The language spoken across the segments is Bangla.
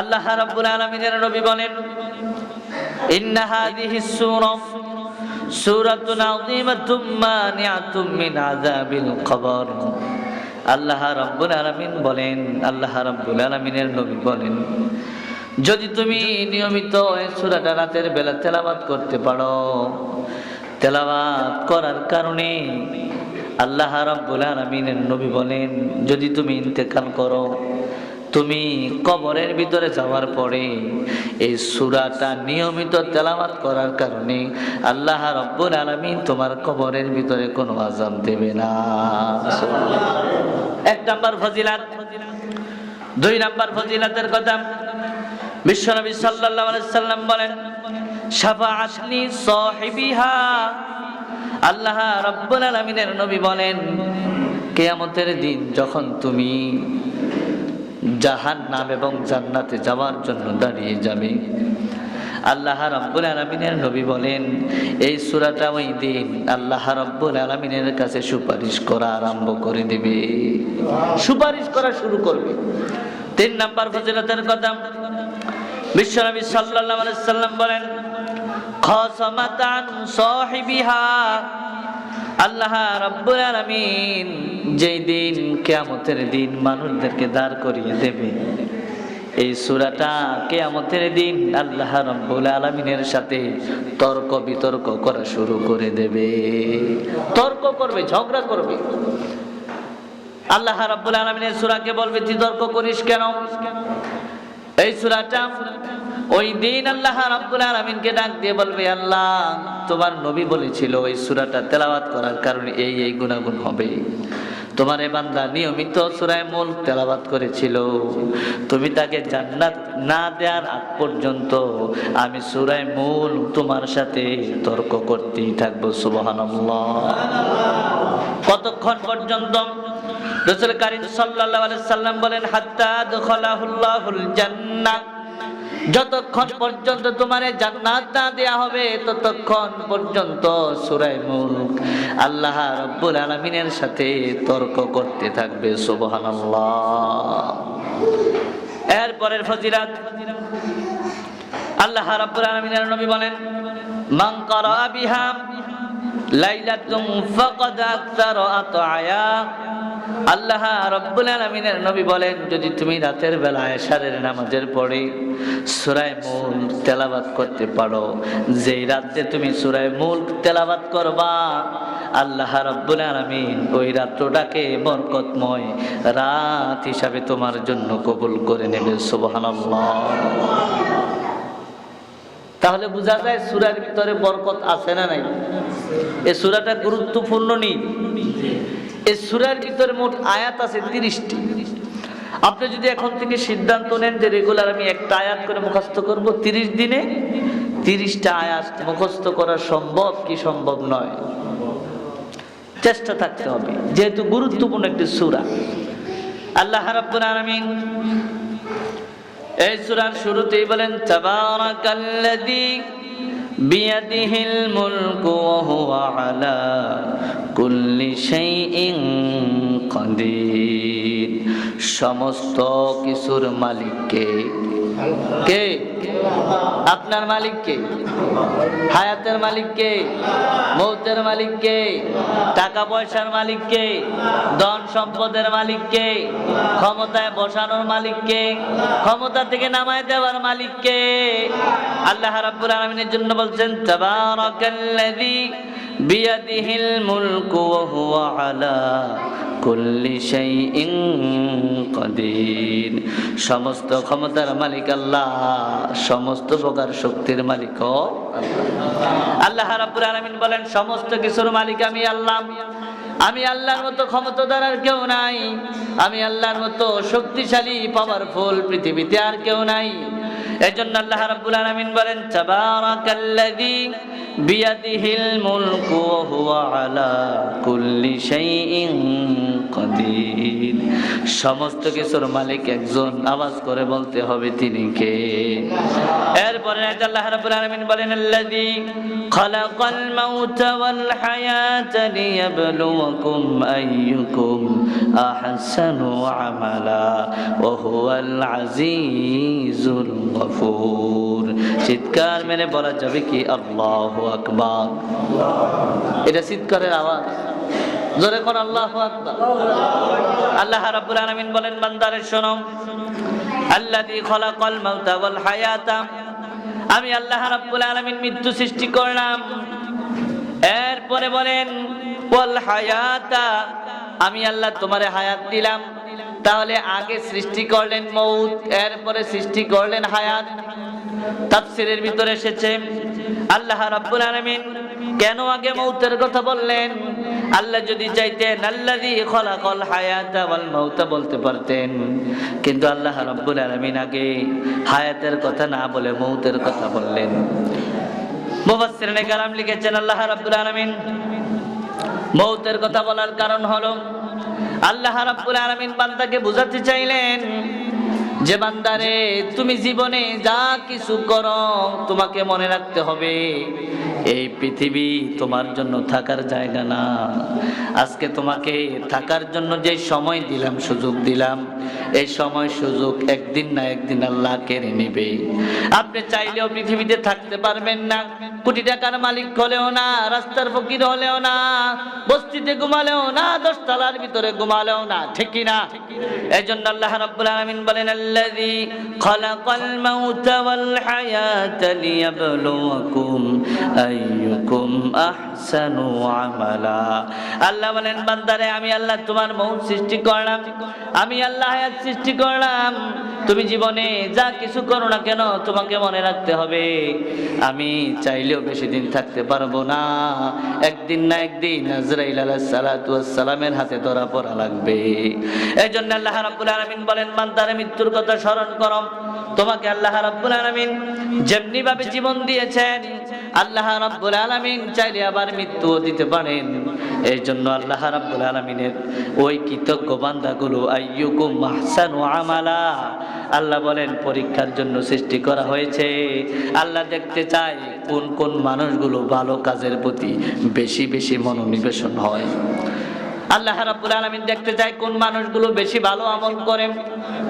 আল্লাহ রাব্বুল আলামিনের নবী বলেন, ইন্না হাযিহিস সূরা সূরাতুন আযীমাতুম মানিআতুম মিন আযাবিল কবর। আল্লাহ রাব্বুল আলামিন বলেন, আল্লাহ রাব্বুল আলামিনের নবী বলেন, যদি তুমি নিয়মিত এই সূরাটা রাতের বেলা তেলাওয়াত করতে পারো, তেলাওয়াত করার কারণে আল্লাহ রাব্বুল আলামিনের নবী বলেন, যদি তুমি ইন্তেকাল করো, তুমি কবরের ভিতরে যাওয়ার পরে এই সূরাটা নিয়মিত তেলাওয়াত করার কারণে আল্লাহ রাব্বুল আলামিন তোমার কবরের ভিতরে কোনো আযাব দেবে না। এক নাম্বার ফজিলত। দুই নাম্বার ফজিলতের কথা বিশ্বনবী সাল্লাল্লাহু আলাইহি সাল্লাম বলেন, শাফাআত লি সাহিবিহা। আল্লাহ রাব্বুল আলামিনের নবী বলেন, কিয়ামতের দিন যখন তুমি জাহান্নাম এবং জান্নাতে যাওয়ার জন্য দাঁড়িয়ে যাবে, আল্লাহ রাব্বুল আলামিনের নবী বলেন, এই সূরাটা ওই দিন আল্লাহ রাব্বুল আলামিনের কাছে সুপারিশ করা আরম্ভ করে দেবে, সুপারিশ করা শুরু করবে। তিন নাম্বার ফজিলতের কথা বিশ্বনবী সাল্লাল্লাহু আলাইহি সাল্লাম বলেন, খাসামাতান সাহিবিহা। আল্লাহ রাব্বুল আলামিন যেই দিন কিয়ামতের দিন মানুষদেরকে দাঁড় করিয়ে দেবে, এই সূরাটা কিয়ামতের দিন আল্লাহ রাব্বুল আলামিনের সাথে তর্ক বিতর্ক করা শুরু করে দেবে, তর্ক করবে, ঝগড়া করবে। আল্লাহ রাব্বুল আলামিনের সূরাকে বলবে, তুই তর্ক করিস কেন? এই সূরাটা ওই দিন আল্লাহ রাব্বুল আলামিনকে ডাক দিয়ে বলবে, আল্লাহ তোমার নবী বলেছিল এই সূরাটা তেলাওয়াত করার কারণে এই এই গুনাহগুণ হবে। তোমার এই বান্দা নিয়মিত সূরা মুলক তেলাওয়াত করেছিল, তুমি তাকে জান্নাত না দেওয়ার আগ পর্যন্ত আমি সূরা মুলক তোমার সাথে তর্ক করতেই থাকবো। সুবহানাল্লাহ। কতক্ষণ পর্যন্ত? রাসূল কারীম সাল্লাল্লাহু আলাইহি সাল্লাম বলেন, হাত্তা দুখালাহুল্লাহুল জান্নাহ। যতক্ষণ পর্যন্ত তোমার জান্নাত না দেয়া হবে ততক্ষণ পর্যন্ত সূরা মুলক আল্লাহ রাব্বুল আলামিনের সাথে তর্ক করতে থাকবে। সুবহানাল্লাহ। এরপরের ফজিলত, আল্লাহ রাব্বুল আলামিনের নবী বলেন, মান ক্বারা বিহা লাইলাতুন ফাকাদ আকতারা আতআয়া। আল্লাহ রাব্বুল আলামিনের নবী বলেন, যদি তুমি রাতের বেলা এশারের নামাজের পরে সূরা মুলক তেলাওয়াত করতে পারো, যেই রাতে তুমি সূরা মুলক তেলাওয়াত করবা, আল্লাহ রাব্বুল আলামিন ওই রাতটাকে বরকতময় রাত হিসাবে তোমার জন্য কবুল করে নেবে। সুবহানাল্লাহ। তাহলে বোঝা যায় সূরার ভিতরে বরকত আছে না নাই? এই সূরাটা গুরুত্বপূর্ণ নি? এই সূরার ভিতরে মোট আয়াত আছে 30টি। আপনি যদি এখন থেকে সিদ্ধান্ত নেন যে রেগুলার আমি একটা আয়াত করে মুখস্থ করব, 30 দিনে 30টা আয়াত মুখস্থ করা সম্ভব কি সম্ভব নয়? চেষ্টা থাকতে হবে, যেহেতু গুরুত্বপূর্ণ একটি সূরা। আল্লাহ রাব্বুল আলামিন এই সূরার শুরুতেই বলেন, তাবারাকাল্লাযী বিয়াদিহিল মুলকু ওয়া হুয়া আলা কুল্লি শাইইন কাদির। সমস্ত কিছুর মালিক কে? কে? আপনার মালিক কে? হায়াতের মালিক কে? মৌতের মালিক কে? টাকা পয়সার মালিক কে? ধন সম্পদের মালিক কে? ক্ষমতায় বসানোর মালিক কে? ক্ষমতা থেকে নামায় দেওয়ার মালিক কে? আল্লাহ রাব্বুল আলামিনের জন্য বলছেন, তাবারাকাল্লাযী বিয়াদিহিল মুলকু ওয়া হুয়া আলা কুল্লি শাইইন কাদির। সমস্ত ক্ষমতার মালিক আল্লাহ, সমস্ত প্রকার শক্তির মালিক আল্লাহ রাব্বুল আলামিন বলেন, সমস্ত কিছুর মালিক আমি আল্লাহ। আমি আল্লাহর মতো ক্ষমতাধর আর কেউ নাই, আমি আল্লাহর মতো শক্তিশালী পাওয়ারফুল পৃথিবীতে আর কেউ নাই। এজন্য আল্লাহ রাব্বুল আলামিন বলেন, তাবারাকাল্লাযী বিয়াদিহিল মুলকু ওয়া হুয়া আলা কুল্লি শাইইন কাদির। সমস্ত কিছুর মালিক একজন, আওয়াজ করে বলতে হবে তিনি কে। এরপরে আল্লাহ রাব্বুল আলামিন বলেন আল্লাযী খালাকাল মাউতা ওয়াল হায়াতা লিয়াবলুয়াকুম আইয়ুকুম আহসানু আমালা ওয়া হুয়াল আজিজুল গফুর। চিৎকার মেরে বলা যাবে কি আল্লাহু আকবার? এটা চিৎকারের আওয়াজ, জোরে কোন আল্লাহু আকবার। আল্লাহ রাব্বুল আলামিন বলেন বান্দারে শোনো, আল্লাযী খালাকাল মাউতা ওয়াল হায়াতা, আমি আল্লাহ রাব্বুল আলামিন মৃত্যু সৃষ্টি করলাম। এরপরে বলেন ওয়াল হায়াতা, আমি আল্লাহ তোমারে হায়াত দিলাম। তাহলে আগে সৃষ্টি করলেন মউত, এরপরে সৃষ্টি করলেন হায়াত। তাফসীরের ভিতরে এসেছে আল্লাহ রাব্বুল আলামিন কেন আগে মউতের কথা বললেন? আল্লাহ যদি চাইতেন আল্লাযী খালাকাল হায়াতা ওয়াল মাউতা বলতে পারতেন, কিন্তু আল্লাহ রাব্বুল আলামিন আগে হায়াতের কথা না বলে মউতের কথা বললেন। মুফাসসিরিনে কেরাম লিখেছেন আল্লাহ রাব্বুল আলামিন মউতের কথা বলার কারণ হলো আল্লাহ রাব্বুল আলামিন বান্দাকে বোঝাতে চাইলেন যে বান্দারে, তুমি জীবনে যা কিছু করো তোমাকে মনে রাখতে হবে এই পৃথিবী তোমার জন্য থাকার জায়গা না। আজকে তোমাকে থাকার জন্য যে সময় দিলাম, সুযোগ দিলাম, এই সময় সুযোগ একদিন না একদিন আল্লাহ কেড়ে নেবে। আপনি চাইলেও পৃথিবীতে থাকতে পারবেন না, কোটি টাকার মালিক হলেও না, রাস্তার ফকির হলেও না, বস্তিতে ঘুমালেও না, 10 তলার ভিতরে ঘুমালেও না, ঠিক কি না? এই জন্য আল্লাহ রাব্বুল আলামিন বলেন আল্লাযী খালাকাল মাউতা ওয়াল হায়াতা লিয়াবলুয়াকুম আইয়ুকুম আহসানু আমালা। আল্লাহ বলেন বান্দারে, আমি আল্লাহ তোমার মউত সৃষ্টি করলাম, আমি আল্লাহ হায়াত সৃষ্টি করলাম। তুমি জীবনে যা কিছু করো না কেন তোমাকে মনে রাখতে হবে আমি চাইলেও বেশি দিন থাকতে পারবো না, একদিন না একদিন আজরাইল আলাইহিস সালাতু ওয়াস সালামের হাতে ধরা পড়া লাগবে। এই জন্য আল্লাহ রাব্বুল আলামিন বলেন বান্দারে মৃত্যুর কথা স্মরণ করো। তোমাকে আল্লাহ রাব্বুল আলামিন যেমনি ভাবে জীবন দিয়েছেন, আল্লাহ রাব্বুল আলামিন চাইলে আবার মৃত্যুও দিতে পারেন। এই জন্য আল্লাহ রাব্বুল আলামিনের ওই কৃতজ্ঞ বান্দাগুলো আইয়ুকুম আহসানু আমালা, আল্লাহ বলেন পরীক্ষার জন্য সৃষ্টি করা হয়েছে। আল্লাহ দেখতে চায় কোন কোন মানুষগুলো ভালো কাজের প্রতি বেশি বেশি মনোনিবেশন হয়। আল্লাহ রাব্বুল আলামিন দেখতে চায় কোন মানুষগুলো বেশি ভালো আমল করে,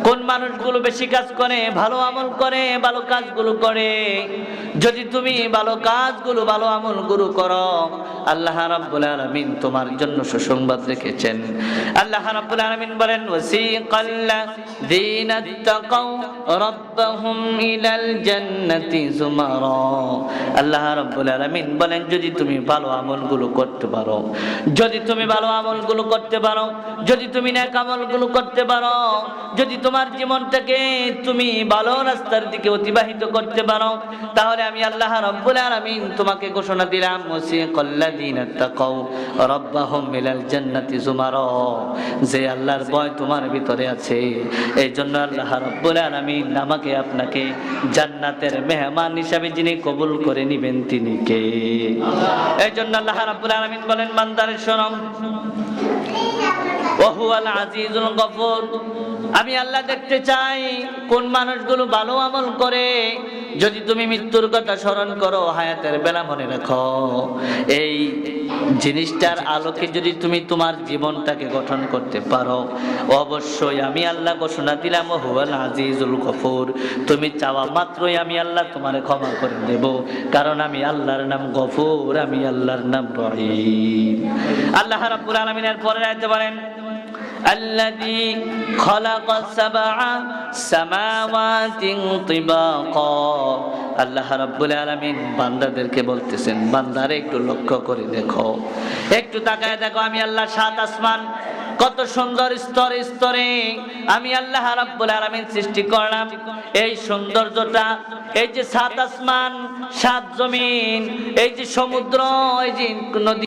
কোন মানুষগুলো বেশি কাজ করে, ভালো আমল করে, ভালো কাজগুলো করে। যদি তুমি ভালো কাজগুলো, ভালো আমলগুলো করো, আল্লাহ রাব্বুল আলামিন তোমার জন্য সুসংবাদ রেখেছেন। আল্লাহ রাব্বুল আলামিন বলেন ওয়াসিকাল্লাযীনা তাকাউ রাব্বাহুম ইলাল জান্নাতি যুমারা। আল্লাহ রাব্বুল আলামিন বলেন যদি তুমি ভালো আমলগুলো করতে পারো, যদি তুমি ভালো আমলগুলো করতে পারো, যদি তুমি নেক আমলগুলো করতে পারো, যদি তোমার জীবনটাকে তুমি ভালো রাস্তার দিকে অতিবাহিত করতে পারো, তাহলে আমি আল্লাহ রাব্বুল আলামিন তোমাকে ঘোষণা দিলাম ওয়াসিকাল্লাযীনা তাকাউ রাব্বাহুম ইলাল জান্নাতি যুমারা। যে আল্লাহর ভয় তোমার ভিতরে আছে, এই জন্য আল্লাহ রাব্বুল আলামিন আমাকে আপনাকে জান্নাতের মেহমান হিসাবে যিনি কবুল করে নেবেন তিনি কে? এই জন্য আল্লাহ রাব্বুল আলামিন বলেন বান্দারে শোনো, ওয়া হুয়াল আজিজুল গফুর, আমি আল্লাহ দেখতে চাই কোন মানুষগুলো ভালো আমল করে। যদি তুমি মৃত্যুর কথা স্মরণ করো, হায়াতের বেলা মনে রাখো, এই জিনিসটার আলোকে যদি তুমি তোমার জীবনটাকে গঠন করতে পারো, অবশ্যই আমি আল্লাহ ঘোষণা দিলাম ওয়া হুয়াল আজিজুল গফুর, তুমি চাওয়া মাত্রই আমি আল্লাহ তোমারে ক্ষমা করে দেব। কারণ আমি আল্লাহর নাম গফুর, আমি আল্লাহর নাম রহিম। আল্লাহ রাব্বুল আলামিনের পরে আয়াতে বলেন الذي خلق 7 سماوات طباقا। আল্লাহ রাব্বুল আলামিন বান্দাদেরকে বলতেছেন বান্দারে একটু লক্ষ্য করে দেখো, একটু তাকায় দেখো, আমি আল্লাহ 7 আসমান কত সুন্দর স্তরে স্তরে আমি আল্লাহ রাব্বুল আলামিন সৃষ্টি করলাম। এই সৌন্দর্যটা, এই যে 7 আসমান, 7 জমিন, এই যে সমুদ্র, এই যে নদী,